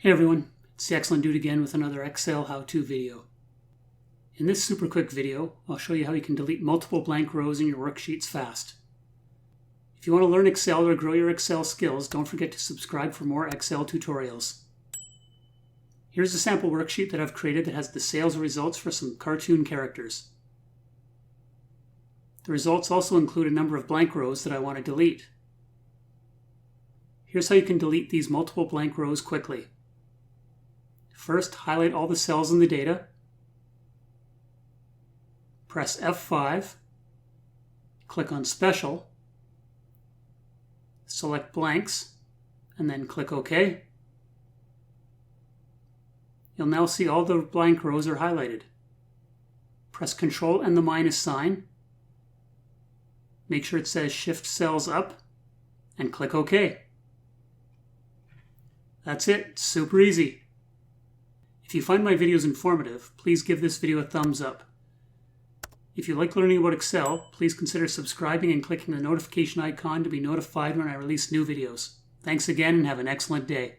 Hey everyone, it's the Excellent Dude again with another Excel how-to video. In this super quick video, I'll show you how you can delete multiple blank rows in your worksheets fast. If you want to learn Excel or grow your Excel skills, don't forget to subscribe for more Excel tutorials. Here's a sample worksheet that I've created that has the sales results for some cartoon characters. The results also include a number of blank rows that I want to delete. Here's how you can delete these multiple blank rows quickly. First, highlight all the cells in the data. Press F5. Click on Special. Select Blanks, and then click OK. You'll now see all the blank rows are highlighted. Press Ctrl and the minus sign. Make sure it says Shift Cells Up, and click OK. That's it. Super easy. If you find my videos informative, please give this video a thumbs up. If you like learning about Excel, please consider subscribing and clicking the notification icon to be notified when I release new videos. Thanks again and have an excellent day.